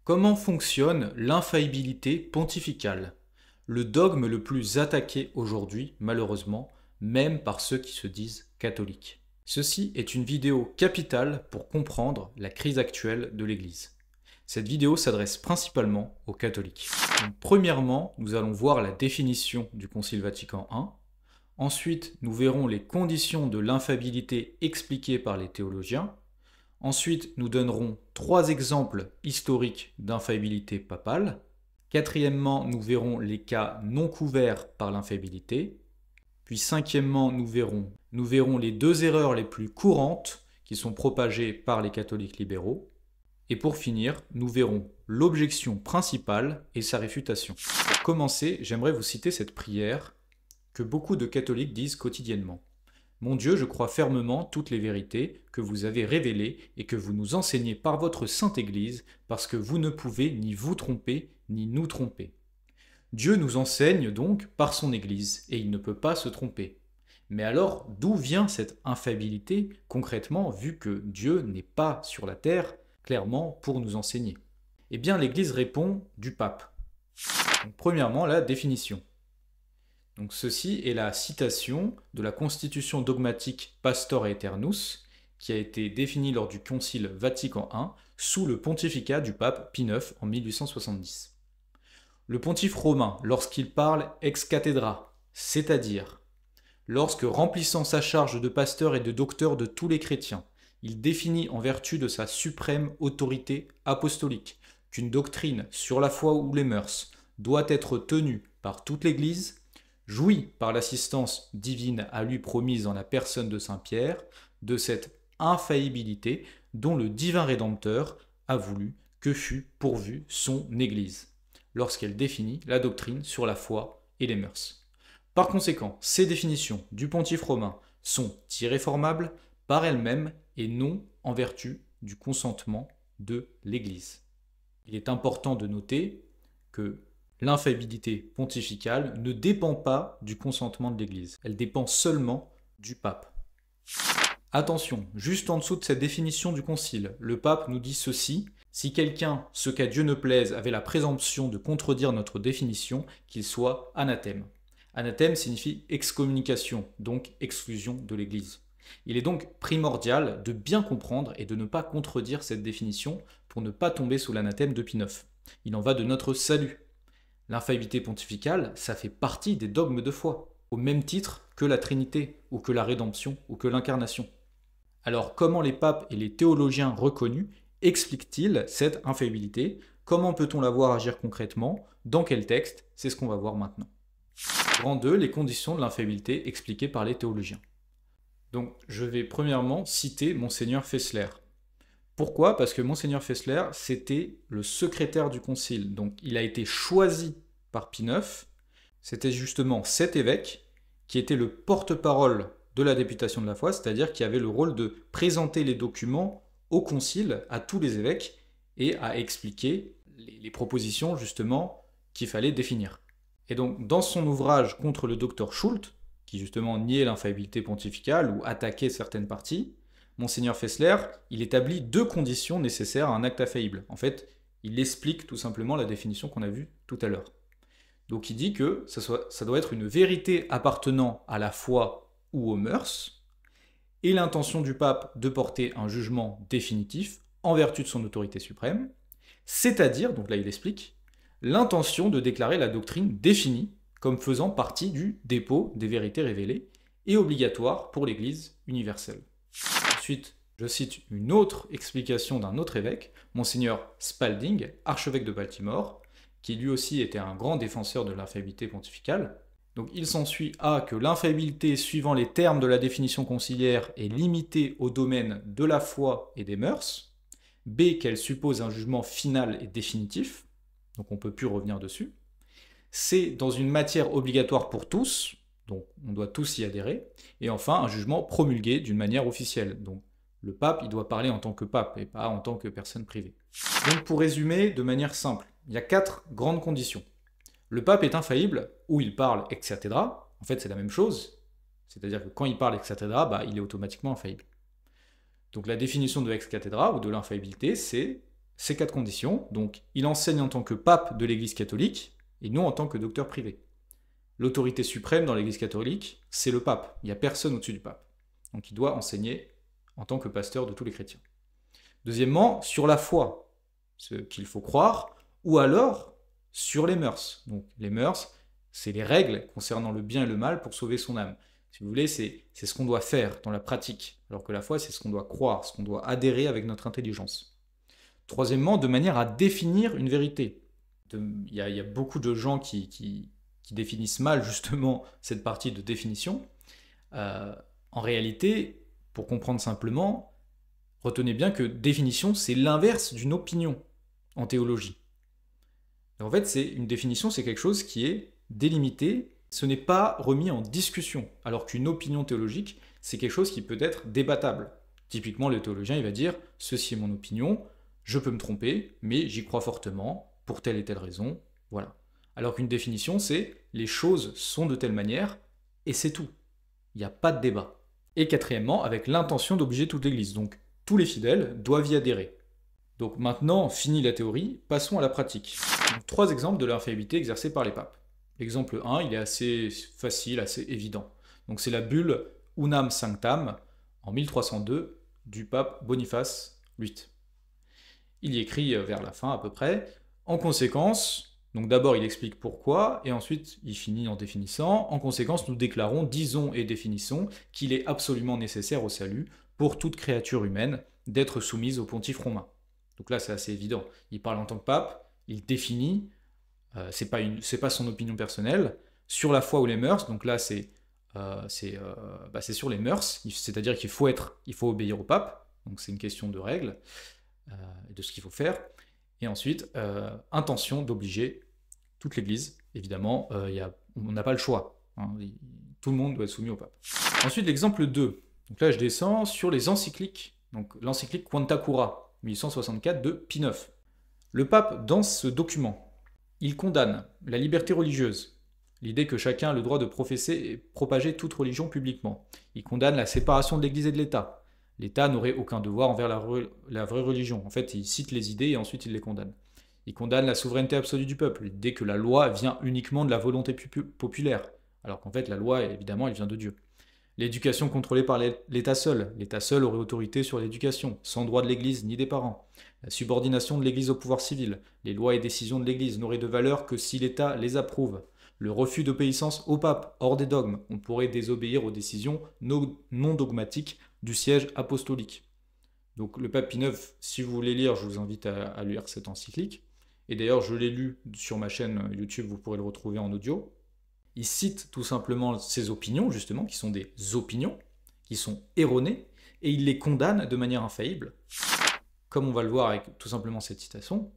Comment fonctionne l'infaillibilité pontificale? Le dogme le plus attaqué aujourd'hui, malheureusement, même par ceux qui se disent catholiques. Ceci est une vidéo capitale pour comprendre la crise actuelle de l'Église. Cette vidéo s'adresse principalement aux catholiques. Donc, premièrement, nous allons voir la définition du Concile Vatican I. Ensuite, nous verrons les conditions de l'infaillibilité expliquées par les théologiens. Ensuite, nous donnerons 3 exemples historiques d'infaillibilité papale. Quatrièmement, nous verrons les cas non couverts par l'infaillibilité. Puis cinquièmement, nous verrons les 2 erreurs les plus courantes qui sont propagées par les catholiques libéraux. Et pour finir, nous verrons l'objection principale et sa réfutation. Pour commencer, j'aimerais vous citer cette prière que beaucoup de catholiques disent quotidiennement. Mon Dieu, je crois fermement toutes les vérités que vous avez révélées et que vous nous enseignez par votre Sainte Église, parce que vous ne pouvez ni vous tromper, ni nous tromper. Dieu nous enseigne donc par son Église, et il ne peut pas se tromper. Mais alors, d'où vient cette infaillibilité, concrètement, vu que Dieu n'est pas sur la terre, clairement, pour nous enseigner? Eh bien, l'Église répond du pape. Donc, premièrement, la définition. Donc ceci est la citation de la Constitution dogmatique Pastor Aeternus, qui a été définie lors du Concile Vatican I sous le pontificat du pape Pie IX en 1870. Le pontife romain, lorsqu'il parle ex cathedra, c'est-à-dire lorsque remplissant sa charge de pasteur et de docteur de tous les chrétiens, il définit en vertu de sa suprême autorité apostolique qu'une doctrine sur la foi ou les mœurs doit être tenue par toute l'Église, jouit par l'assistance divine à lui promise en la personne de Saint Pierre, de cette infaillibilité dont le divin Rédempteur a voulu que fût pourvue son Église, lorsqu'elle définit la doctrine sur la foi et les mœurs. Par conséquent, ces définitions du pontife romain sont irréformables par elles-mêmes et non en vertu du consentement de l'Église. Il est important de noter que l'infaillibilité pontificale ne dépend pas du consentement de l'Église, elle dépend seulement du pape. Attention, juste en dessous de cette définition du concile, le pape nous dit ceci: si quelqu'un, ce qu'à Dieu ne plaise, avait la présomption de contredire notre définition, qu'il soit anathème. Anathème signifie excommunication, donc exclusion de l'Église. Il est donc primordial de bien comprendre et de ne pas contredire cette définition pour ne pas tomber sous l'anathème de Pie IX. Il en va de notre salut. L'infaillibilité pontificale, ça fait partie des dogmes de foi, au même titre que la Trinité, ou que la rédemption, ou que l'incarnation. Alors comment les papes et les théologiens reconnus expliquent-ils cette infaillibilité? Comment peut-on la voir agir concrètement? Dans quel texte? C'est ce qu'on va voir maintenant. Grand 2, les conditions de l'infaillibilité expliquées par les théologiens. Donc je vais premièrement citer Monseigneur Fessler. Pourquoi? Parce que Monseigneur Fessler, c'était le secrétaire du concile. Donc il a été choisi par Pie IX. C'était justement cet évêque qui était le porte-parole de la députation de la foi, c'est-à-dire qui avait le rôle de présenter les documents au concile, à tous les évêques, et à expliquer les propositions justement qu'il fallait définir. Et donc dans son ouvrage contre le docteur Schult, qui justement niait l'infaillibilité pontificale ou attaquait certaines parties, Monseigneur Fessler, il établit 2 conditions nécessaires à un acte infaillible. En fait, il explique tout simplement la définition qu'on a vue tout à l'heure. Donc il dit que ça doit être une vérité appartenant à la foi ou aux mœurs, et l'intention du pape de porter un jugement définitif en vertu de son autorité suprême, c'est-à-dire, donc là il explique, l'intention de déclarer la doctrine définie comme faisant partie du dépôt des vérités révélées et obligatoire pour l'Église universelle. Ensuite, je cite une autre explication d'un autre évêque, Monseigneur Spalding, archevêque de Baltimore, qui lui aussi était un grand défenseur de l'infaillibilité pontificale. Donc il s'ensuit A, que l'infaillibilité suivant les termes de la définition conciliaire est limitée au domaine de la foi et des mœurs, B, qu'elle suppose un jugement final et définitif, donc on ne peut plus revenir dessus, C, dans une matière obligatoire pour tous, donc on doit tous y adhérer, et enfin un jugement promulgué d'une manière officielle. Donc le pape, il doit parler en tant que pape et pas en tant que personne privée. Donc pour résumer de manière simple, il y a 4 grandes conditions. Le pape est infaillible, ou il parle ex cathedra, en fait c'est la même chose, c'est-à-dire que quand il parle ex cathedra, il est automatiquement infaillible. Donc la définition de ex cathedra ou de l'infaillibilité, c'est ces 4 conditions. Donc, il enseigne en tant que pape de l'Église catholique et non en tant que docteur privé. L'autorité suprême dans l'Église catholique, c'est le pape. Il n'y a personne au-dessus du pape. Donc, il doit enseigner en tant que pasteur de tous les chrétiens. Deuxièmement, sur la foi, ce qu'il faut croire, ou alors sur les mœurs. Donc, les mœurs, c'est les règles concernant le bien et le mal pour sauver son âme. Si vous voulez, c'est ce qu'on doit faire dans la pratique, alors que la foi, c'est ce qu'on doit croire, ce qu'on doit adhérer avec notre intelligence. Troisièmement, de manière à définir une vérité. Il y a beaucoup de gens qui définissent mal justement cette partie de définition. En réalité, pour comprendre simplement, retenez bien que définition, c'est l'inverse d'une opinion en théologie. Et en fait, une définition, c'est quelque chose qui est délimité, ce n'est pas remis en discussion, alors qu'une opinion théologique, c'est quelque chose qui peut être débattable. Typiquement, le théologien, il va dire « ceci est mon opinion, je peux me tromper, mais j'y crois fortement, pour telle et telle raison, voilà ». Alors qu'une définition, c'est « les choses sont de telle manière, et c'est tout ». Il n'y a pas de débat. Et quatrièmement, avec l'intention d'obliger toute l'Église. Donc, tous les fidèles doivent y adhérer. Donc maintenant, fini la théorie, passons à la pratique. Donc, 3 exemples de l'infaillibilité exercée par les papes. L'exemple 1, il est assez facile, assez évident. Donc c'est la bulle Unam Sanctam, en 1302, du pape Boniface VIII. Il y écrit vers la fin à peu près. En conséquence, donc d'abord il explique pourquoi, et ensuite il finit en définissant. En conséquence, nous déclarons, disons et définissons qu'il est absolument nécessaire au salut, pour toute créature humaine, d'être soumise au pontife romain. Donc là c'est assez évident. Il parle en tant que pape, il définit, c'est pas son opinion personnelle, sur la foi ou les mœurs, donc là c'est sur les mœurs, c'est-à-dire qu'il faut obéir au pape, donc c'est une question de règles, de ce qu'il faut faire, et ensuite, intention d'obliger toute l'Église, évidemment, on n'a pas le choix, hein, tout le monde doit être soumis au pape. Ensuite, l'exemple 2, donc là je descends sur les encycliques, donc l'encyclique Quanta Cura, 1864 de Pie IX. Le pape, dans ce document, il condamne la liberté religieuse, l'idée que chacun a le droit de professer et propager toute religion publiquement. Il condamne la séparation de l'Église et de l'État. L'État n'aurait aucun devoir envers la vraie religion. En fait, il cite les idées et ensuite il les condamne. Il condamne la souveraineté absolue du peuple, l'idée que la loi vient uniquement de la volonté populaire, alors qu'en fait la loi, évidemment, elle vient de Dieu. L'éducation contrôlée par l'État seul aurait autorité sur l'éducation, sans droit de l'Église ni des parents. La subordination de l'Église au pouvoir civil, les lois et décisions de l'Église n'auraient de valeur que si l'État les approuve. Le refus d'obéissance au pape, hors des dogmes, on pourrait désobéir aux décisions non dogmatiques du siège apostolique. Donc le pape Pie IX, si vous voulez lire, je vous invite à lire cette encyclique. Et d'ailleurs, je l'ai lu sur ma chaîne YouTube, vous pourrez le retrouver en audio. Il cite tout simplement ses opinions, justement, qui sont des opinions, qui sont erronées, et il les condamne de manière infaillible, comme on va le voir avec tout simplement cette citation.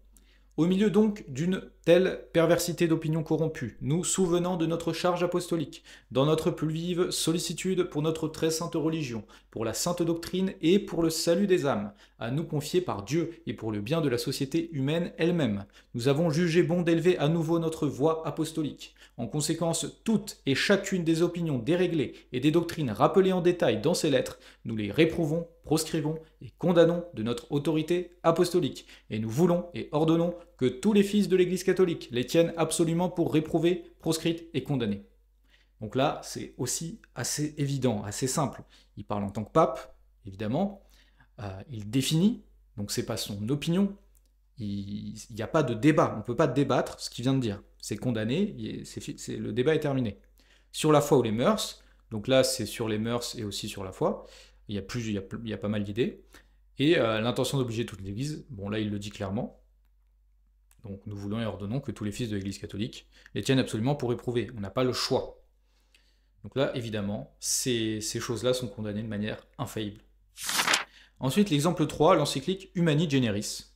Au milieu donc d'une telle perversité d'opinions corrompues, nous souvenant de notre charge apostolique, dans notre plus vive sollicitude pour notre très sainte religion, pour la sainte doctrine et pour le salut des âmes, à nous confier par Dieu et pour le bien de la société humaine elle-même, nous avons jugé bon d'élever à nouveau notre voix apostolique. En conséquence, toutes et chacune des opinions déréglées et des doctrines rappelées en détail dans ces lettres, nous les réprouvons, proscrivons et condamnons de notre autorité apostolique. Et nous voulons et ordonnons que tous les fils de l'Église catholique les tiennent absolument pour réprouvées, proscrites et condamnées. Donc là, c'est aussi assez évident, assez simple. Il parle en tant que pape, évidemment, il définit, donc c'est pas son opinion, il n'y a pas de débat, on ne peut pas débattre ce qu'il vient de dire. C'est condamné, le débat est terminé. Sur la foi ou les mœurs, donc là c'est sur les mœurs et aussi sur la foi, il y a pas mal d'idées. Et l'intention d'obliger toute l'Église, bon là il le dit clairement. Donc nous voulons et ordonnons que tous les fils de l'Église catholique les tiennent absolument pour éprouver. On n'a pas le choix. Donc là, évidemment, ces choses-là sont condamnées de manière infaillible. Ensuite, l'exemple 3, l'encyclique Humani Generis,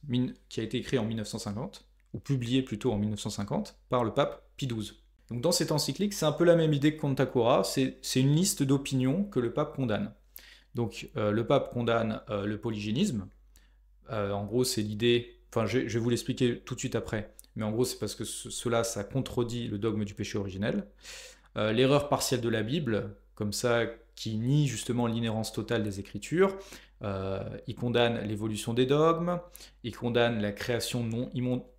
qui a été écrit en 1950, ou publié plutôt en 1950, par le pape Pie XII. Donc dans cette encyclique, c'est un peu la même idée que Quanta Cura, c'est une liste d'opinions que le pape condamne. Donc le pape condamne le polygénisme, en gros c'est l'idée, enfin je vais vous l'expliquer tout de suite après, mais en gros c'est parce que cela ça contredit le dogme du péché originel. L'erreur partielle de la Bible, comme ça, qui nie justement l'inhérence totale des Écritures, il condamne l'évolution des dogmes, il condamne la création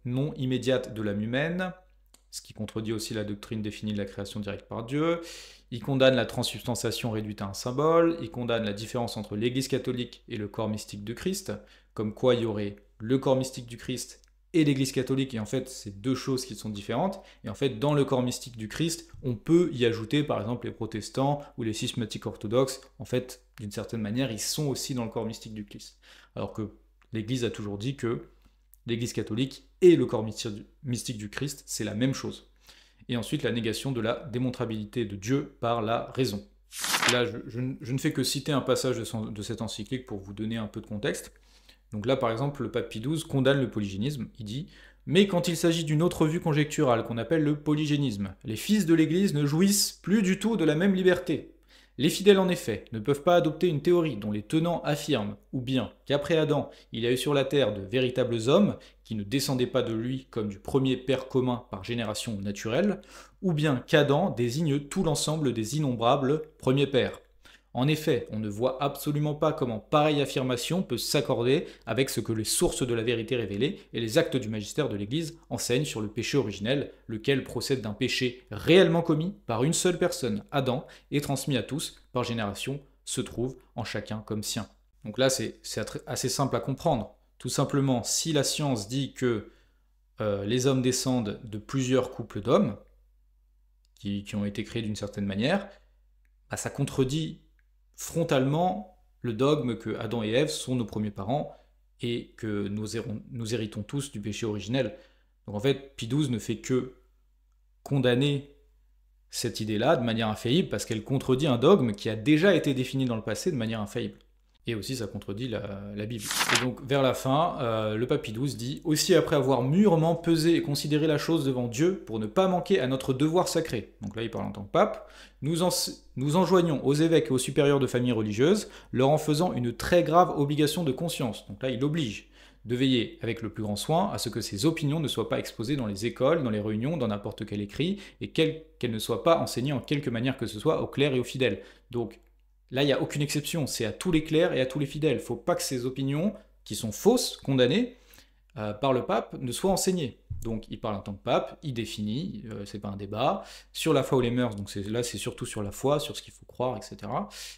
non immédiate de l'âme humaine, ce qui contredit aussi la doctrine définie de la création directe par Dieu. Il condamne la transsubstantiation réduite à un symbole, il condamne la différence entre l'Église catholique et le corps mystique de Christ, comme quoi il y aurait le corps mystique du Christ et l'Église catholique, et en fait c'est deux choses qui sont différentes, et en fait dans le corps mystique du Christ, on peut y ajouter par exemple les protestants ou les schismatiques orthodoxes, en fait d'une certaine manière ils sont aussi dans le corps mystique du Christ. Alors que l'Église a toujours dit que l'Église catholique et le corps mystique du Christ, c'est la même chose. Et ensuite, la négation de la démontrabilité de Dieu par la raison. Là, je ne fais que citer un passage de cette encyclique pour vous donner un peu de contexte. Donc là, par exemple, le pape Pie XII condamne le polygénisme. Il dit « Mais quand il s'agit d'une autre vue conjecturale qu'on appelle le polygénisme, les fils de l'Église ne jouissent plus du tout de la même liberté. Les fidèles, en effet, ne peuvent pas adopter une théorie dont les tenants affirment, ou bien qu'après Adam, il y a eu sur la terre de véritables hommes qui ne descendaient pas de lui comme du premier père commun par génération naturelle, ou bien qu'Adam désigne tout l'ensemble des innombrables premiers pères. En effet, on ne voit absolument pas comment pareille affirmation peut s'accorder avec ce que les sources de la vérité révélée et les actes du magistère de l'Église enseignent sur le péché originel, lequel procède d'un péché réellement commis par une seule personne, Adam, et transmis à tous par génération, se trouve en chacun comme sien. » Donc là, c'est assez simple à comprendre. Tout simplement, si la science dit que les hommes descendent de plusieurs couples d'hommes, qui ont été créés d'une certaine manière, bah, ça contredit frontalement le dogme que Adam et Ève sont nos premiers parents et que nous héritons tous du péché originel. Donc en fait, Pie XII ne fait que condamner cette idée-là de manière infaillible parce qu'elle contredit un dogme qui a déjà été défini dans le passé de manière infaillible. Et aussi, ça contredit la Bible. Et donc, vers la fin, le pape Pie XII dit « Aussi après avoir mûrement pesé et considéré la chose devant Dieu, pour ne pas manquer à notre devoir sacré. » Donc là, il parle en tant que pape. Nous enjoignons aux évêques et aux supérieurs de familles religieuses, leur en faisant une très grave obligation de conscience. Donc là, il oblige de veiller avec le plus grand soin à ce que ces opinions ne soient pas exposées dans les écoles, dans les réunions, dans n'importe quel écrit, et qu'elles ne soient pas enseignées en quelque manière que ce soit aux clercs et aux fidèles. Donc, là, il n'y a aucune exception, c'est à tous les clercs et à tous les fidèles. Il ne faut pas que ces opinions, qui sont fausses, condamnées par le pape, ne soient enseignées. Donc il parle en tant que pape, il définit, c'est pas un débat, sur la foi ou les mœurs, donc là c'est surtout sur la foi, sur ce qu'il faut croire, etc.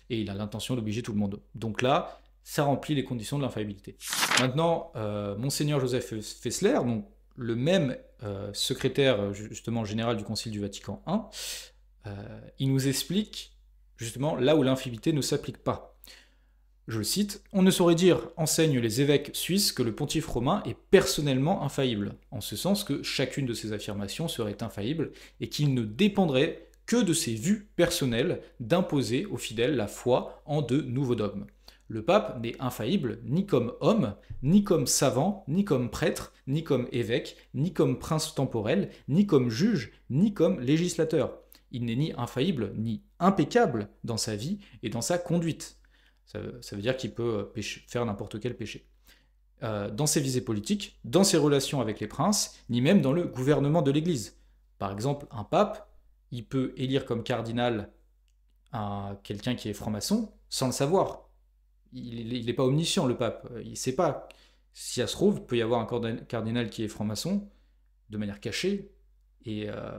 Et il a l'intention d'obliger tout le monde. Donc là, ça remplit les conditions de l'infaillibilité. Maintenant, Monseigneur Joseph Fessler, donc le même secrétaire justement général du Concile du Vatican I, il nous explique justement là où l'infaillibilité ne s'applique pas. Je le cite, « On ne saurait dire, enseignent les évêques suisses, que le pontife romain est personnellement infaillible, en ce sens que chacune de ses affirmations serait infaillible, et qu'il ne dépendrait que de ses vues personnelles d'imposer aux fidèles la foi en de nouveaux dogmes. Le pape n'est infaillible ni comme homme, ni comme savant, ni comme prêtre, ni comme évêque, ni comme prince temporel, ni comme juge, ni comme législateur. Il n'est ni infaillible, ni impeccable dans sa vie et dans sa conduite. » Ça veut dire qu'il peut faire n'importe quel péché. Dans ses visées politiques, dans ses relations avec les princes, ni même dans le gouvernement de l'Église. Par exemple, un pape, il peut élire comme cardinal quelqu'un qui est franc-maçon sans le savoir. Il n'est pas omniscient, le pape. Il ne sait pas. Si ça se trouve, il peut y avoir un cardinal qui est franc-maçon de manière cachée,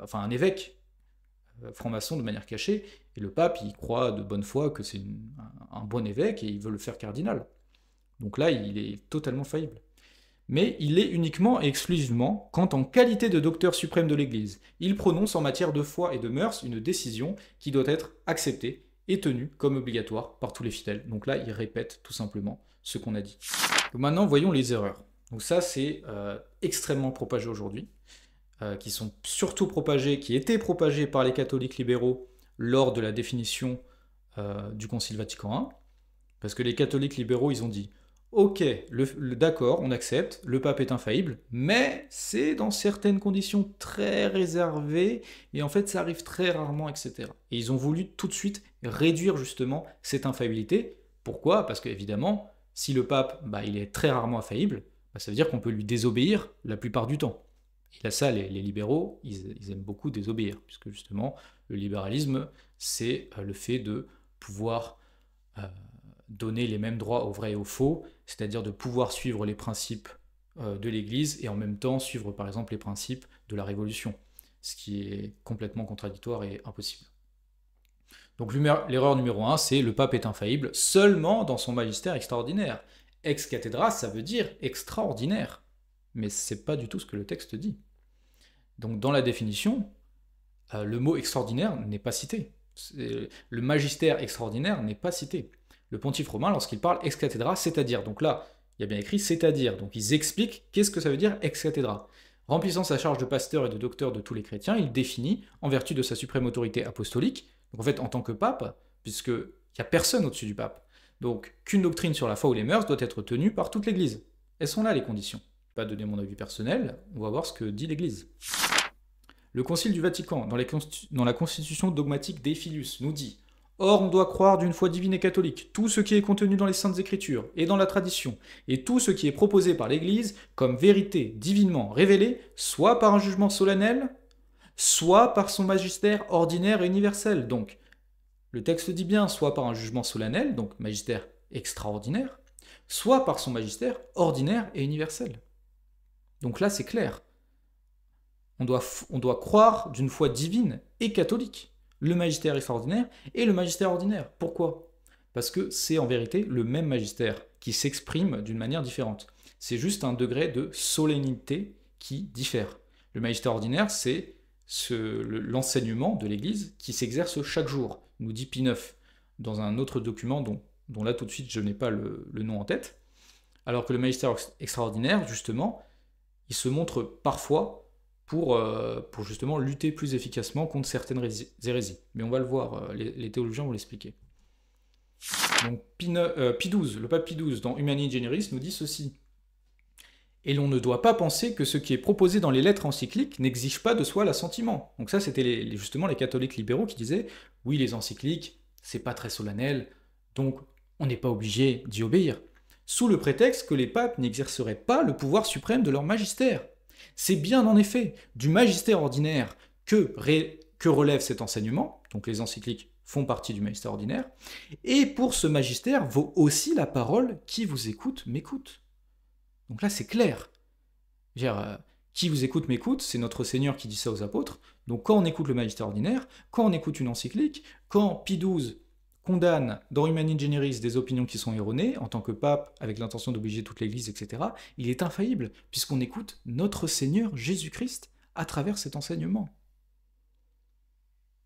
enfin un évêque franc-maçon de manière cachée, et le pape, il croit de bonne foi que c'est un bon évêque et il veut le faire cardinal. Donc là, il est totalement faillible. Mais il l'est uniquement et exclusivement quand, en qualité de docteur suprême de l'Église, il prononce en matière de foi et de mœurs une décision qui doit être acceptée et tenue comme obligatoire par tous les fidèles. Donc là, il répète tout simplement ce qu'on a dit. Donc maintenant, voyons les erreurs. Donc ça, c'est extrêmement propagé aujourd'hui. Qui sont surtout propagés, qui étaient propagés par les catholiques libéraux lors de la définition du Concile Vatican I, parce que les catholiques libéraux, ils ont dit « Ok, d'accord, on accepte, le pape est infaillible, mais c'est dans certaines conditions très réservées, et en fait ça arrive très rarement, etc. » Et ils ont voulu tout de suite réduire justement cette infaillibilité. Pourquoi ? Parce qu'évidemment, si le pape il est très rarement infaillible, ça veut dire qu'on peut lui désobéir la plupart du temps. Et là, ça, les libéraux, ils aiment beaucoup désobéir, puisque justement, le libéralisme, c'est le fait de pouvoir donner les mêmes droits aux vrais et aux faux, c'est-à-dire de pouvoir suivre les principes de l'Église et en même temps suivre par exemple les principes de la Révolution, ce qui est complètement contradictoire et impossible. Donc l'erreur numéro 1, c'est le pape est infaillible seulement dans son magistère extraordinaire. Ex cathedra, ça veut dire extraordinaire, mais c'est pas du tout ce que le texte dit. Donc dans la définition, le mot extraordinaire n'est pas cité. Le magistère extraordinaire n'est pas cité. Le pontife romain, lorsqu'il parle ex cathedra, c'est-à-dire, donc là, il y a bien écrit c'est-à-dire, donc ils expliquent qu'est-ce que ça veut dire ex cathedra. Remplissant sa charge de pasteur et de docteur de tous les chrétiens, il définit, en vertu de sa suprême autorité apostolique, donc en fait en tant que pape, puisqu'il n'y a personne au-dessus du pape, donc qu'une doctrine sur la foi ou les mœurs doit être tenue par toute l'Église. Elles sont là les conditions. Je ne vais pas donner mon avis personnel, on va voir ce que dit l'Église. Le Concile du Vatican, dans la constitution dogmatique d'Ephilius, nous dit « Or, on doit croire d'une foi divine et catholique tout ce qui est contenu dans les Saintes Écritures et dans la tradition, et tout ce qui est proposé par l'Église comme vérité divinement révélée, soit par un jugement solennel, soit par son magistère ordinaire et universel. » Donc, le texte dit bien soit par un jugement solennel, donc magistère extraordinaire, soit par son magistère ordinaire et universel. Donc là, c'est clair. On doit croire d'une foi divine et catholique, le magistère extraordinaire et le magistère ordinaire. Pourquoi? Parce que c'est en vérité le même magistère qui s'exprime d'une manière différente. C'est juste un degré de solennité qui diffère. Le magistère ordinaire, c'est l'enseignement de l'Église qui s'exerce chaque jour, nous dit Pie IX, dans un autre document dont là tout de suite je n'ai pas le nom en tête, alors que le magistère extraordinaire, justement, il se montre parfois pour justement lutter plus efficacement contre certaines hérésies. Mais on va le voir, les théologiens vont l'expliquer. Donc Pie XII, le pape Pie XII, dans Humani Generis, nous dit ceci. Et l'on ne doit pas penser que ce qui est proposé dans les lettres encycliques n'exige pas de soi l'assentiment. Donc ça, c'était justement les catholiques libéraux qui disaient « Oui, les encycliques, c'est pas très solennel, donc on n'est pas obligé d'y obéir. » Sous le prétexte que les papes n'exerceraient pas le pouvoir suprême de leur magistère. C'est bien en effet du magistère ordinaire que relève cet enseignement, donc les encycliques font partie du magistère ordinaire, et pour ce magistère vaut aussi la parole « qui vous écoute m'écoute ». Donc là c'est clair. Qui vous écoute m'écoute, c'est notre Seigneur qui dit ça aux apôtres, donc quand on écoute le magistère ordinaire, quand on écoute une encyclique, quand Pie XII condamne dans Humani Generis des opinions qui sont erronées, en tant que pape, avec l'intention d'obliger toute l'Église, etc., il est infaillible, puisqu'on écoute notre Seigneur Jésus-Christ à travers cet enseignement.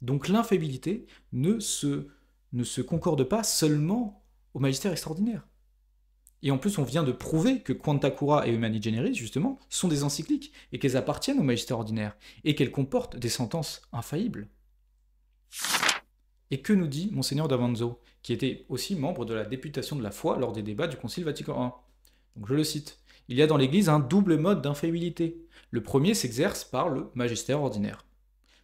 Donc l'infaillibilité ne se concorde pas seulement au magistère extraordinaire. Et en plus, on vient de prouver que Quanta Cura et Humani Generis, justement, sont des encycliques, et qu'elles appartiennent au magistère ordinaire, et qu'elles comportent des sentences infaillibles. Et que nous dit Monseigneur d'Avanzo, qui était aussi membre de la députation de la foi lors des débats du Concile Vatican I. Donc je le cite. « Il y a dans l'Église un double mode d'infaillibilité. Le premier s'exerce par le magistère ordinaire.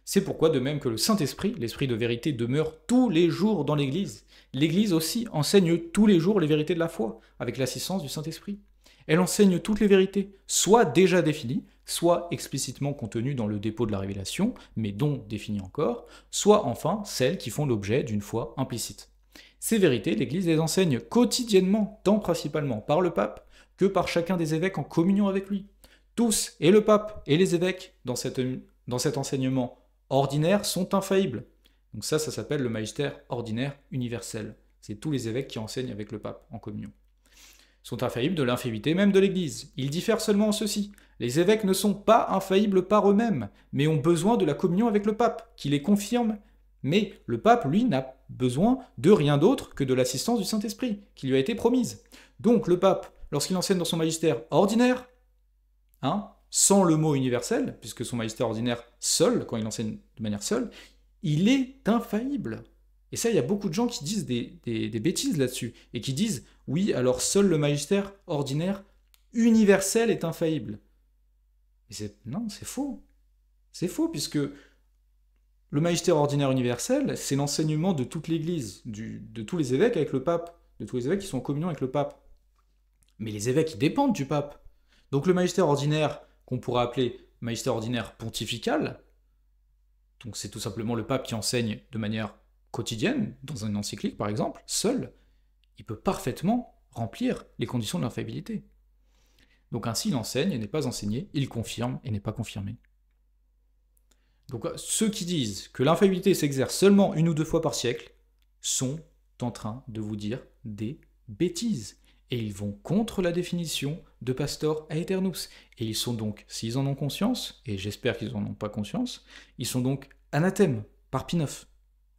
C'est pourquoi, de même que le Saint-Esprit, l'Esprit de vérité, demeure tous les jours dans l'Église, l'Église aussi enseigne tous les jours les vérités de la foi, avec l'assistance du Saint-Esprit. Elle enseigne toutes les vérités, soit déjà définies, soit explicitement contenues dans le dépôt de la révélation, mais dont définies encore, soit enfin celles qui font l'objet d'une foi implicite. Ces vérités, l'Église les enseigne quotidiennement, tant principalement par le pape que par chacun des évêques en communion avec lui. Tous, et le pape et les évêques, dans cet enseignement ordinaire, sont infaillibles. Donc ça s'appelle le magistère ordinaire universel. C'est tous les évêques qui enseignent avec le pape en communion. Sont infaillibles de l'infaillibilité même de l'Église. Ils diffèrent seulement en ceci. Les évêques ne sont pas infaillibles par eux-mêmes, mais ont besoin de la communion avec le pape, qui les confirme. Mais le pape, lui, n'a besoin de rien d'autre que de l'assistance du Saint-Esprit, qui lui a été promise. Donc le pape, lorsqu'il enseigne dans son magistère ordinaire, sans le mot universel, puisque son magistère ordinaire seul, quand il enseigne de manière seule, il est infaillible. Et ça, il y a beaucoup de gens qui disent des bêtises là-dessus, et qui disent « Oui, alors seul le magistère ordinaire universel est infaillible. » Non, c'est faux. C'est faux, puisque le magistère ordinaire universel, c'est l'enseignement de toute l'Église, de tous les évêques avec le pape, de tous les évêques qui sont en communion avec le pape. Mais les évêques, ils dépendent du pape. Donc le magistère ordinaire, qu'on pourrait appeler magistère ordinaire pontifical, donc c'est tout simplement le pape qui enseigne de manière quotidienne, dans une encyclique par exemple, seul, il peut parfaitement remplir les conditions de l'infaillibilité. Donc ainsi, il enseigne et n'est pas enseigné, il confirme et n'est pas confirmé. Donc ceux qui disent que l'infaillibilité s'exerce seulement 1 ou 2 fois par siècle sont en train de vous dire des bêtises. Et ils vont contre la définition de Pastor Aeternus. Et ils sont donc, s'ils en ont conscience, et j'espère qu'ils n'en ont pas conscience, ils sont donc anathèmes par Pie IX.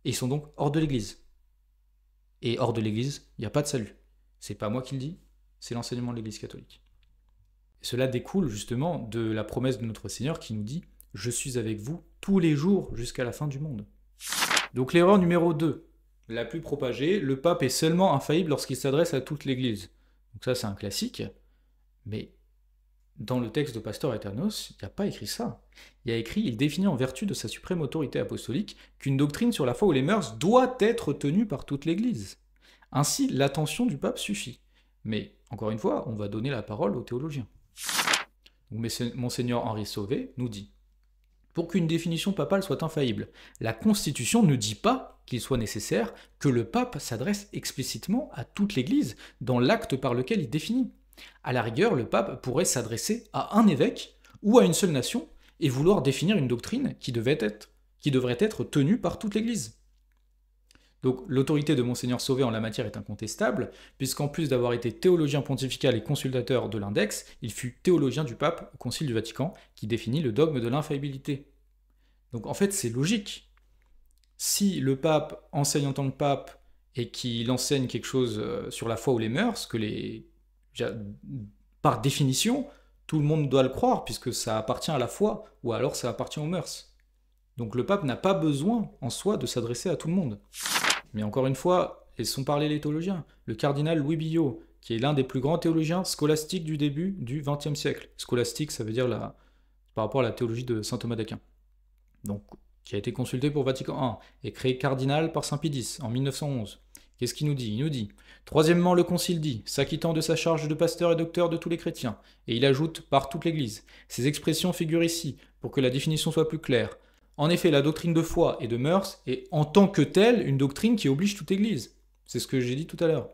Et ils sont donc hors de l'Église. Et hors de l'Église, il n'y a pas de salut. C'est pas moi qui le dis, c'est l'enseignement de l'Église catholique. Et cela découle justement de la promesse de notre Seigneur qui nous dit « Je suis avec vous tous les jours jusqu'à la fin du monde ». Donc l'erreur numéro 2, la plus propagée, le pape est seulement infaillible lorsqu'il s'adresse à toute l'Église. Donc ça c'est un classique, mais dans le texte de Pastor Aeternus, il n'y a pas écrit ça. Il y a écrit « Il définit en vertu de sa suprême autorité apostolique qu'une doctrine sur la foi ou les mœurs doit être tenue par toute l'Église. Ainsi, l'attention du pape suffit. » Mais, encore une fois, on va donner la parole aux théologiens. Monseigneur Henri Sauvé nous dit « Pour qu'une définition papale soit infaillible, la Constitution ne dit pas qu'il soit nécessaire que le pape s'adresse explicitement à toute l'Église dans l'acte par lequel il définit. À la rigueur, le pape pourrait s'adresser à un évêque ou à une seule nation et vouloir définir une doctrine qui devrait être tenue par toute l'Église. » Donc l'autorité de Monseigneur Sauvé en la matière est incontestable, puisqu'en plus d'avoir été théologien pontifical et consultateur de l'index, il fut théologien du pape au Concile du Vatican, qui définit le dogme de l'infaillibilité. Donc en fait c'est logique. Si le pape enseigne en tant que pape et qu'il enseigne quelque chose sur la foi ou les mœurs, par définition, tout le monde doit le croire, puisque ça appartient à la foi, ou alors ça appartient aux mœurs. Donc le pape n'a pas besoin en soi de s'adresser à tout le monde. Mais encore une fois, laissons parler les théologiens. Le cardinal Louis Billot, qui est l'un des plus grands théologiens scolastiques du début du XXe siècle. Scolastique, ça veut dire par rapport à la théologie de saint Thomas d'Aquin. Donc, qui a été consulté pour Vatican I, et créé cardinal par saint Pie X en 1911. Qu'est-ce qu'il nous dit ? Il nous dit « Troisièmement, le Concile dit, s'acquittant de sa charge de pasteur et docteur de tous les chrétiens. » Et il ajoute « par toute l'Église ». Ces expressions figurent ici, pour que la définition soit plus claire. En effet, la doctrine de foi et de mœurs est en tant que telle une doctrine qui oblige toute Église. C'est ce que j'ai dit tout à l'heure.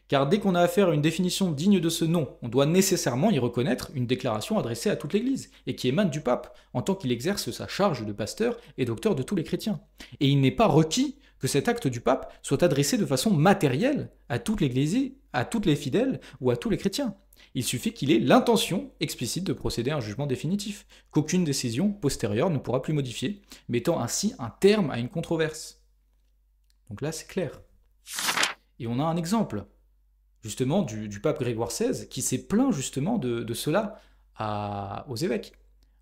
Car dès qu'on a affaire à une définition digne de ce nom, on doit nécessairement y reconnaître une déclaration adressée à toute l'Église, et qui émane du pape, en tant qu'il exerce sa charge de pasteur et docteur de tous les chrétiens. Et il n'est pas requis que cet acte du pape soit adressé de façon matérielle à toute l'Église, à toutes les fidèles ou à tous les chrétiens. Il suffit qu'il ait l'intention explicite de procéder à un jugement définitif, qu'aucune décision postérieure ne pourra plus modifier, mettant ainsi un terme à une controverse. Donc là, c'est clair. Et on a un exemple, justement, du pape Grégoire XVI, qui s'est plaint justement de cela aux évêques.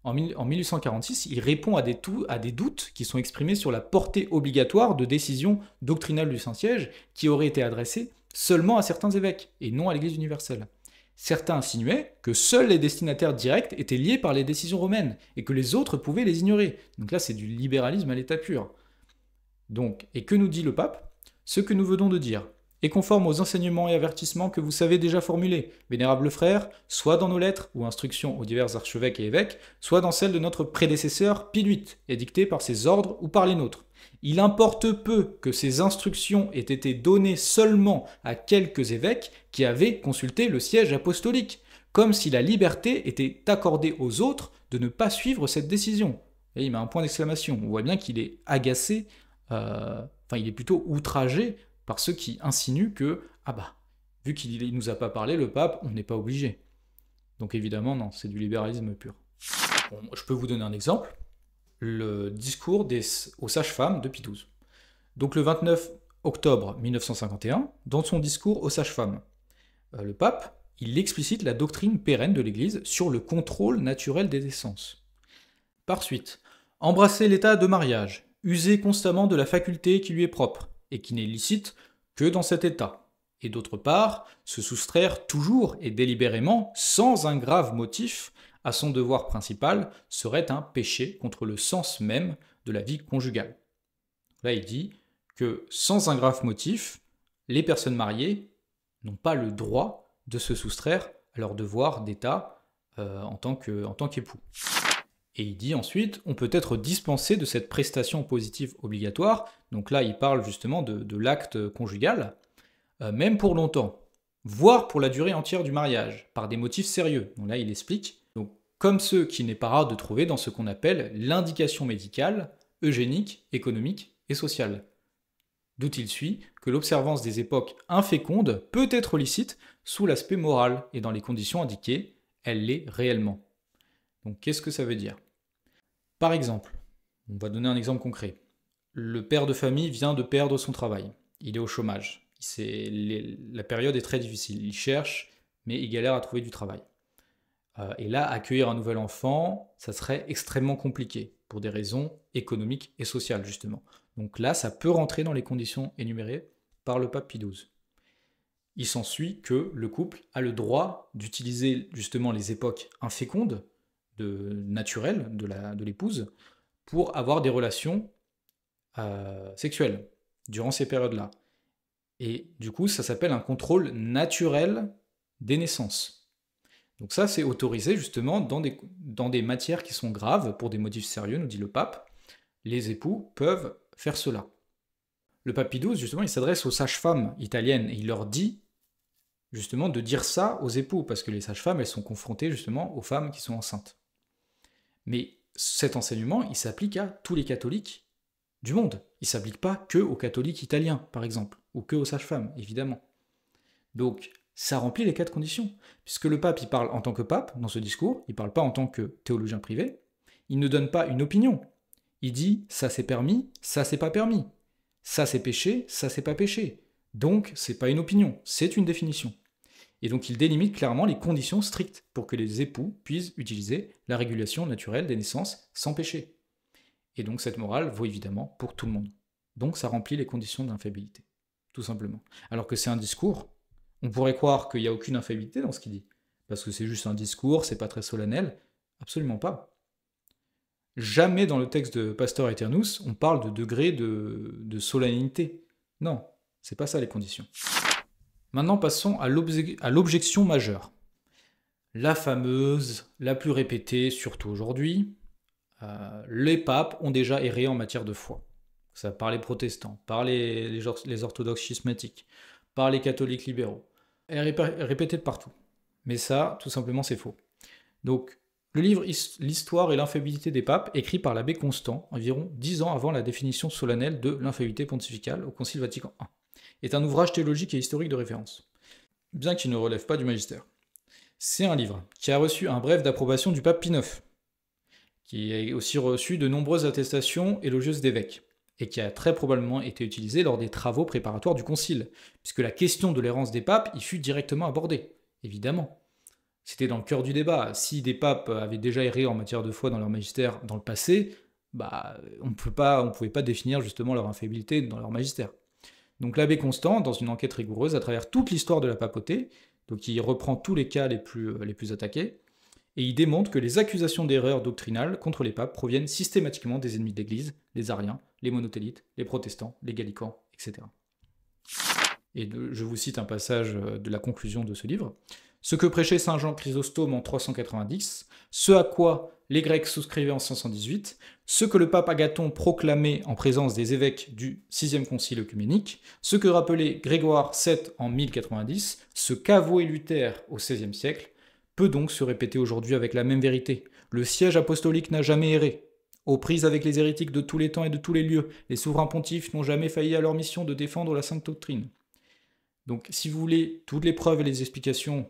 En 1846, il répond à des doutes qui sont exprimés sur la portée obligatoire de décisions doctrinales du Saint-Siège qui auraient été adressées seulement à certains évêques, et non à l'Église universelle. Certains insinuaient que seuls les destinataires directs étaient liés par les décisions romaines, et que les autres pouvaient les ignorer. Donc là, c'est du libéralisme à l'état pur. Donc, et que nous dit le pape ? Ce que nous venons de dire est conforme aux enseignements et avertissements que vous savez déjà formulés, vénérables frères, soit dans nos lettres ou instructions aux divers archevêques et évêques, soit dans celles de notre prédécesseur Pie VIII, édictées par ses ordres ou par les nôtres. Il importe peu que ces instructions aient été données seulement à quelques évêques qui avaient consulté le siège apostolique, comme si la liberté était accordée aux autres de ne pas suivre cette décision. Et il met un point d'exclamation. On voit bien qu'il est agacé, il est plutôt outragé par ceux qui insinuent que, vu qu'il ne nous a pas parlé, le pape, on n'est pas obligé. Donc évidemment, non, c'est du libéralisme pur. Bon, je peux vous donner un exemple. Le discours aux sages-femmes de Pie XII. Donc le 29 octobre 1951, dans son discours aux sages-femmes, le pape, il explicite la doctrine pérenne de l'Église sur le contrôle naturel des naissances. Par suite, embrasser l'état de mariage, user constamment de la faculté qui lui est propre, et qui n'est licite que dans cet état, et d'autre part, se soustraire toujours et délibérément, sans un grave motif, à son devoir principal, serait un péché contre le sens même de la vie conjugale. Là, il dit que sans un grave motif, les personnes mariées n'ont pas le droit de se soustraire à leur devoir d'état en tant qu'époux. Et il dit ensuite, on peut être dispensé de cette prestation positive obligatoire, donc là il parle justement de l'acte conjugal, même pour longtemps, voire pour la durée entière du mariage, par des motifs sérieux. Donc là, il explique, donc, comme ceux qu'il n'est pas rare de trouver dans ce qu'on appelle l'indication médicale, eugénique, économique et sociale. D'où il suit que l'observance des époques infécondes peut être licite sous l'aspect moral, et dans les conditions indiquées, elle l'est réellement. Donc qu'est-ce que ça veut dire? Par exemple, on va donner un exemple concret. Le père de famille vient de perdre son travail. Il est au chômage. La période est très difficile. Il cherche, mais il galère à trouver du travail. Et là, accueillir un nouvel enfant, ça serait extrêmement compliqué, pour des raisons économiques et sociales, justement. Donc là, ça peut rentrer dans les conditions énumérées par le pape Pie XII. Il s'ensuit que le couple a le droit d'utiliser justement les époques infécondes, naturelles de l'épouse, pour avoir des relations sexuelles durant ces périodes-là. Et du coup, ça s'appelle un contrôle naturel des naissances. Donc ça, c'est autorisé justement dans des matières qui sont graves, pour des motifs sérieux, nous dit le pape. Les époux peuvent faire cela. Le pape Pie XII, justement, il s'adresse aux sages-femmes italiennes et il leur dit justement de dire ça aux époux, parce que les sages-femmes, elles sont confrontées justement aux femmes qui sont enceintes. Mais cet enseignement, il s'applique à tous les catholiques du monde. Il ne s'applique pas que aux catholiques italiens, par exemple, ou que aux sages-femmes, évidemment. Donc, ça remplit les 4 conditions, puisque le pape, il parle en tant que pape, dans ce discours, il ne parle pas en tant que théologien privé, il ne donne pas une opinion. Il dit, ça c'est permis, ça c'est pas permis. Ça c'est péché, ça c'est pas péché. Donc, c'est pas une opinion, c'est une définition. Et donc, il délimite clairement les conditions strictes pour que les époux puissent utiliser la régulation naturelle des naissances sans péché. Et donc, cette morale vaut évidemment pour tout le monde. Donc, ça remplit les conditions d'infaillibilité, tout simplement. Alors que c'est un discours, on pourrait croire qu'il n'y a aucune infaillibilité dans ce qu'il dit, parce que c'est juste un discours, c'est pas très solennel. Absolument pas. Jamais dans le texte de Pastor Aeternus, on parle de degré de solennité. Non, c'est pas ça les conditions. Maintenant, passons à l'objection majeure. La fameuse, la plus répétée, surtout aujourd'hui, les papes ont déjà erré en matière de foi. Ça par les protestants, par les orthodoxes schismatiques, par les catholiques libéraux. Elle est répétée de partout. Mais ça, tout simplement, c'est faux. Donc, le livre L'histoire et l'infaillibilité des papes, écrit par l'abbé Constant, environ 10 ans avant la définition solennelle de l'infaillibilité pontificale au Concile Vatican I, est un ouvrage théologique et historique de référence, bien qu'il ne relève pas du magistère. C'est un livre qui a reçu un bref d'approbation du pape Pie IX, qui a aussi reçu de nombreuses attestations élogieuses d'évêques, et qui a très probablement été utilisé lors des travaux préparatoires du Concile, puisque la question de l'errance des papes y fut directement abordée, évidemment. C'était dans le cœur du débat. Si des papes avaient déjà erré en matière de foi dans leur magistère dans le passé, on ne pouvait pas définir justement leur infaillibilité dans leur magistère. Donc l'abbé Constant, dans une enquête rigoureuse à travers toute l'histoire de la papauté, donc il reprend tous les cas les plus attaqués, et il démontre que les accusations d'erreur doctrinale contre les papes proviennent systématiquement des ennemis de l'Église, les ariens, les monothélites, les protestants, les gallicans, etc. Et je vous cite un passage de la conclusion de ce livre. Ce que prêchait saint Jean Chrysostome en 390, ce à quoi les Grecs souscrivaient en 518, ce que le pape Agathon proclamait en présence des évêques du VIe Concile œcuménique, ce que rappelait Grégoire VII en 1090, ce qu'avouait Luther au XVIe siècle, peut donc se répéter aujourd'hui avec la même vérité. Le siège apostolique n'a jamais erré. Aux prises avec les hérétiques de tous les temps et de tous les lieux, les souverains pontifes n'ont jamais failli à leur mission de défendre la sainte doctrine. Donc si vous voulez toutes les preuves et les explications,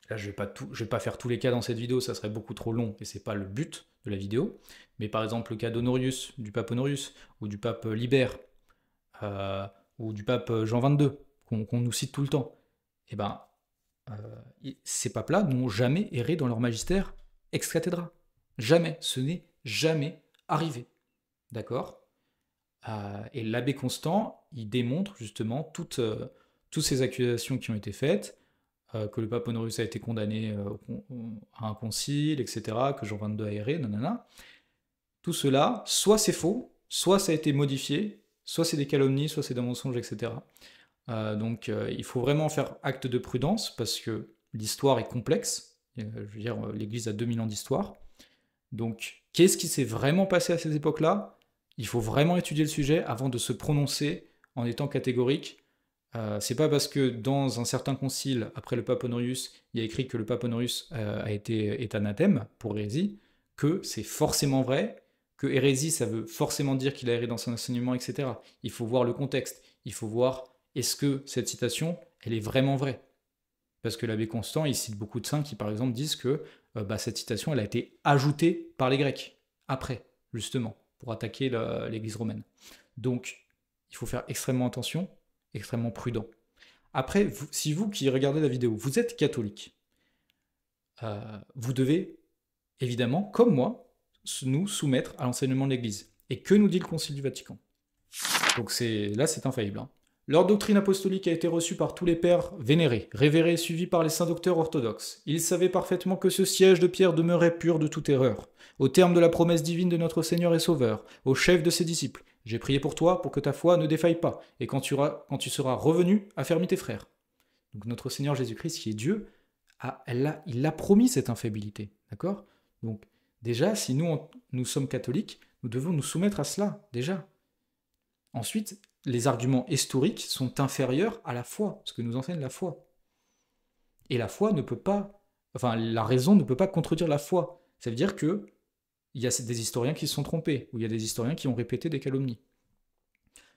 là je vais pas faire tous les cas dans cette vidéo, ça serait beaucoup trop long et c'est pas le but de la vidéo, mais par exemple le cas d'Honorius, du pape Honorius, ou du pape Libère, ou du pape Jean XXII, qu'on nous cite tout le temps, ces papes-là n'ont jamais erré dans leur magistère ex cathedra. Jamais, ce n'est jamais arrivé. D'accord ? Et l'abbé Constant, il démontre justement toutes ces accusations qui ont été faites, que le pape Honorius a été condamné à un concile, etc., que Jean XXII a erré, nanana. Tout cela, soit c'est faux, soit ça a été modifié, soit c'est des calomnies, soit c'est des mensonges, etc. Donc il faut vraiment faire acte de prudence, parce que l'histoire est complexe. Je veux dire, l'Église a 2000 ans d'histoire. Donc, qu'est-ce qui s'est vraiment passé à ces époques-là ? Il faut vraiment étudier le sujet avant de se prononcer en étant catégorique C'est pas parce que dans un certain concile, après le pape Honorius, il y a écrit que le pape Honorius est anathème pour hérésie, que c'est forcément vrai, que hérésie, ça veut forcément dire qu'il a erré dans son enseignement, etc. Il faut voir le contexte, il faut voir est-ce que cette citation, elle est vraiment vraie. Parce que l'abbé Constant, il cite beaucoup de saints qui, par exemple, disent que cette citation, elle a été ajoutée par les Grecs, après, justement, pour attaquer l'Église romaine. Donc, il faut faire extrêmement attention, extrêmement prudent. Après, si vous qui regardez la vidéo, vous êtes catholique, vous devez, évidemment, comme moi, nous soumettre à l'enseignement de l'Église. Et que nous dit le Concile du Vatican? Donc là, c'est infaillible. Hein. Leur doctrine apostolique a été reçue par tous les pères vénérés, révérés et suivis par les saints docteurs orthodoxes. Ils savaient parfaitement que ce siège de pierre demeurait pur de toute erreur. Au terme de la promesse divine de notre Seigneur et Sauveur, au chef de ses disciples, j'ai prié pour toi pour que ta foi ne défaille pas, et quand tu seras revenu, affermis tes frères. Donc notre Seigneur Jésus-Christ, qui est Dieu, il a promis cette infaillibilité. D'accord? Donc déjà, si nous sommes catholiques, nous devons nous soumettre à cela, déjà. Ensuite, les arguments historiques sont inférieurs à la foi, ce que nous enseigne la foi. Et la foi ne peut pas, la raison ne peut pas contredire la foi. Ça veut dire que il y a des historiens qui se sont trompés, ou il y a des historiens qui ont répété des calomnies.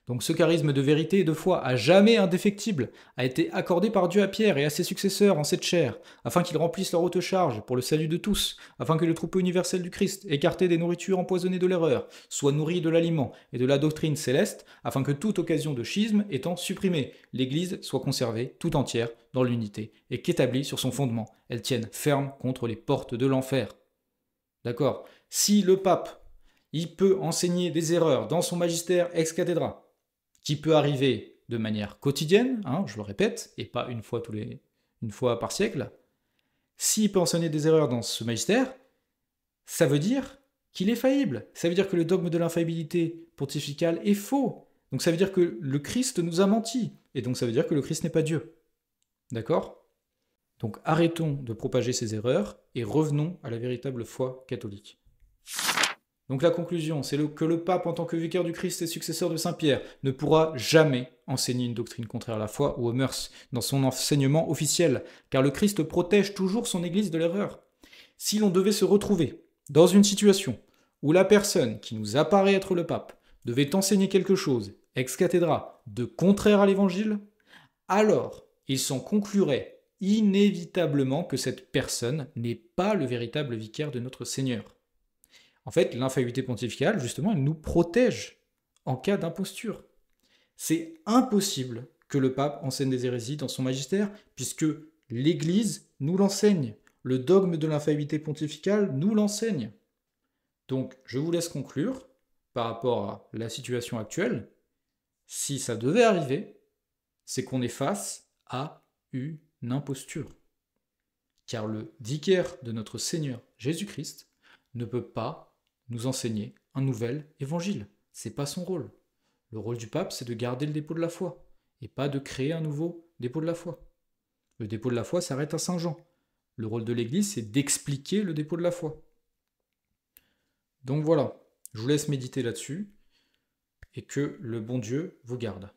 Donc ce charisme de vérité et de foi, à jamais indéfectible, a été accordé par Dieu à Pierre et à ses successeurs en cette chair, afin qu'ils remplissent leur haute charge pour le salut de tous, afin que le troupeau universel du Christ, écarté des nourritures empoisonnées de l'erreur, soit nourri de l'aliment et de la doctrine céleste, afin que toute occasion de schisme étant supprimée, l'Église soit conservée tout entière dans l'unité, et qu'établie sur son fondement, elle tienne ferme contre les portes de l'enfer. D'accord? Si le pape, il peut enseigner des erreurs dans son magistère ex cathedra, qui peut arriver de manière quotidienne, hein, je le répète, et pas une fois par siècle, s'il peut enseigner des erreurs dans ce magistère, ça veut dire qu'il est faillible. Ça veut dire que le dogme de l'infaillibilité pontificale est faux. Donc ça veut dire que le Christ nous a menti. Et donc ça veut dire que le Christ n'est pas Dieu. D'accord? Donc arrêtons de propager ces erreurs et revenons à la véritable foi catholique. Donc la conclusion, c'est que le pape, en tant que vicaire du Christ et successeur de Saint-Pierre, ne pourra jamais enseigner une doctrine contraire à la foi ou aux mœurs dans son enseignement officiel, car le Christ protège toujours son Église de l'erreur. Si l'on devait se retrouver dans une situation où la personne qui nous apparaît être le pape devait enseigner quelque chose, ex cathedra, de contraire à l'Évangile, alors il s'en conclurait inévitablement que cette personne n'est pas le véritable vicaire de notre Seigneur. En fait, l'infaillibilité pontificale, justement, elle nous protège en cas d'imposture. C'est impossible que le pape enseigne des hérésies dans son magistère, puisque l'Église nous l'enseigne. Le dogme de l'infaillibilité pontificale nous l'enseigne. Donc, je vous laisse conclure par rapport à la situation actuelle. Si ça devait arriver, c'est qu'on est face à une imposture. Car le vicaire de notre Seigneur Jésus-Christ ne peut pas nous enseigner un nouvel évangile. C'est pas son rôle. Le rôle du pape, c'est de garder le dépôt de la foi, et pas de créer un nouveau dépôt de la foi. Le dépôt de la foi s'arrête à Saint Jean. Le rôle de l'Église, c'est d'expliquer le dépôt de la foi. Donc voilà, je vous laisse méditer là-dessus, et que le bon Dieu vous garde.